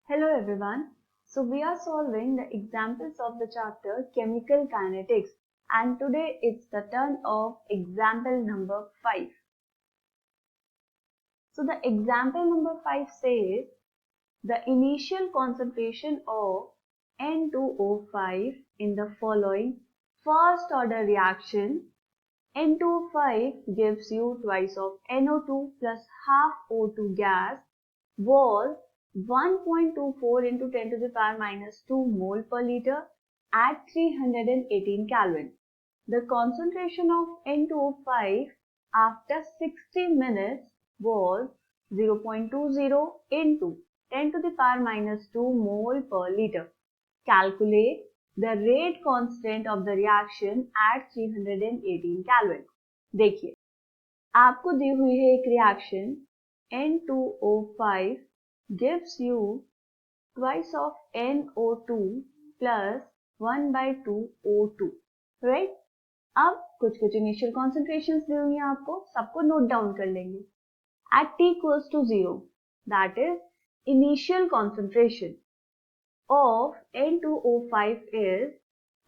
Hello everyone. So we are solving the examples of the chapter Chemical Kinetics, and today it's the turn of example number 5. So the example number 5 says the initial concentration of N2O5 in the following first order reaction. N2O5 gives you twice of NO2 plus half O2 gas was 1.24 into 10 to the power minus 2 mole per liter at 318 Kelvin. The concentration of N2O5 after 60 minutes was 0.20 into 10 to the power minus 2 mole per liter. Calculate the rate constant of the reaction at 318 Kelvin. देखिए, आपको दी हुई है एक reaction N2O5 gives you twice of NO2 plus 1 by 2 O2, right? अब कुछ initial concentrations दी हुई हैं आपको, सबको नोट डाउन कर लेंगे. At t equals to 0, that is initial concentration of N2O5 is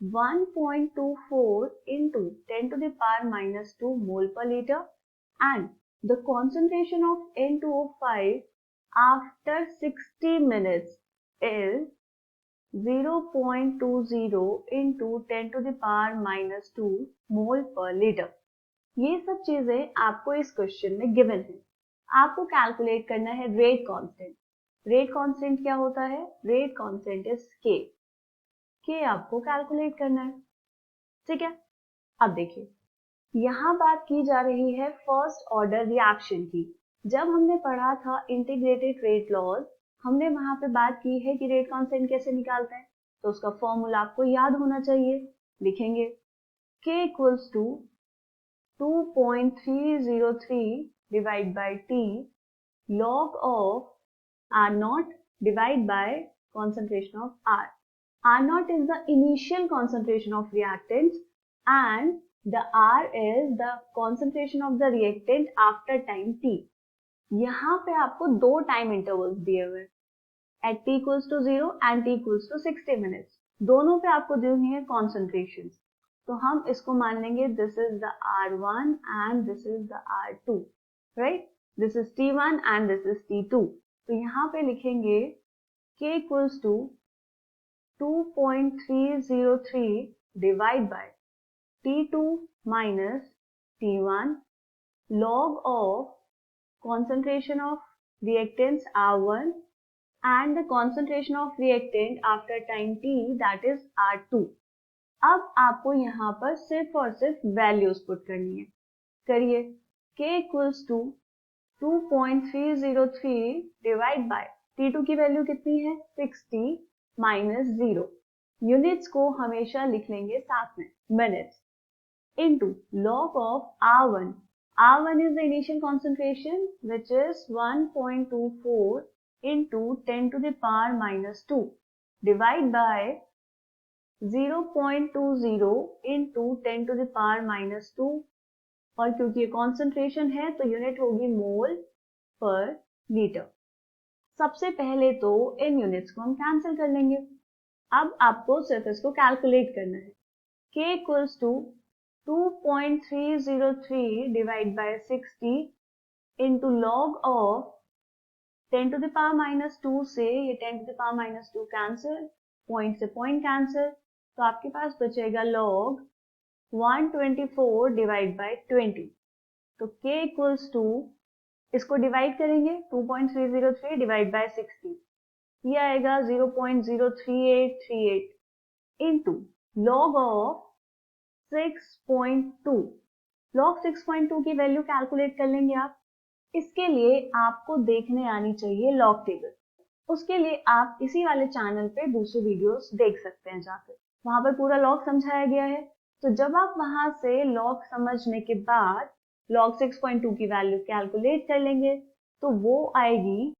1.24 into 10 to the power minus 2 mole per liter, and the concentration of N2O5 after 60 minutes is 0.20 into 10 to the power minus 2 mole per liter. ये सब चीजें आपको इस question में given है. आपको calculate करना है रेट कांस्टेंट. रेट कांस्टेंट क्या होता है? रेट कांस्टेंट इज के. के आपको कैलकुलेट करना है. ठीक है, अब देखिए, यहाँ बात की जा रही है फर्स्ट ऑर्डर रिएक्शन की. जब हमने पढ़ा था इंटीग्रेटेड रेट लॉज, हमने वहां पे बात की है कि रेट कांस्टेंट कैसे निकालते हैं. तो उसका फॉर्मूला आपको याद होना चाहिए. लिखेंगे K equals to 2.303 divide by T log of R naught divide by concentration of R. R naught is the initial concentration of reactants and the R is the concentration of the reactant after time T. यहाँ पे आपको दो time intervals दिए हुए हैं, at t equals to 0 and t equals to 60 minutes. दोनों पे आपको दी हुई है कॉन्सेंट्रेशन. तो हम इसको मान लेंगे this is the R1 and this is the R2, right? This is T1 and this is T2. तो यहाँ पे लिखेंगे K equals to 2.303 divide by T2 minus T1 log of concentration of reactants R1 and the concentration of reactant after time T, that is R2. अब आपको यहाँ पर सिर्फ और सिर्फ वैल्यूज पुट करनी है. करिए. K equals to 2.303 divide bye T2 की वैल्यू कितनी है? 60 माइनस 0. यूनिट्स को हमेशा लिख लेंगे साथ में, minutes, into log of R1. R1 is the initial concentration which is 1.24 into 10 to the power minus 2 divide by 0.20 into 10 to the power minus 2, और क्योंकि ये कॉन्सेंट्रेशन है तो यूनिट होगी मोल पर लीटर. सबसे पहले तो इन यूनिट्स को हम कैंसिल कर लेंगे. अब आपको सिर्फ इसको कैलकुलेट करना है. K equals to 2.303 divide by 60 into log of 10 to the power minus 2 से ये 10 to the power minus 2 cancel, point से पॉइंट कैंसिल, तो आपके पास बचेगा log 124 डिवाइड बाय 20. तो K इक्वल्स टू, इसको डिवाइड करेंगे 2.303 डिवाइड बाय 60, ये आएगा 0.03838 इनटू log ऑफ 6.2. log 6.2 की वैल्यू कैलकुलेट कर लेंगे आप. इसके लिए आपको देखने आनी चाहिए लॉग टेबल. उसके लिए आप इसी वाले चैनल पे दूसरे वीडियोस देख सकते हैं जाकर, वहां पर पूरा लॉग समझाया गया है. तो जब आप वहां से लॉग समझने के बाद log 6.2 की वैल्यू कैलकुलेट कर लेंगे तो वो आएगी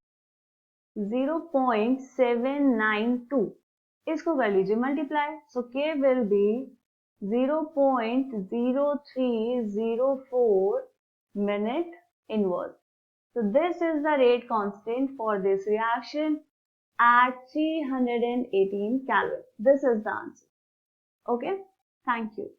0.792. इसको कर लीजिए multiply. So K will be 0.0304 minute inverse. So this is the rate constant for this reaction at 318 Kelvin. This is the answer. Okay, thank you.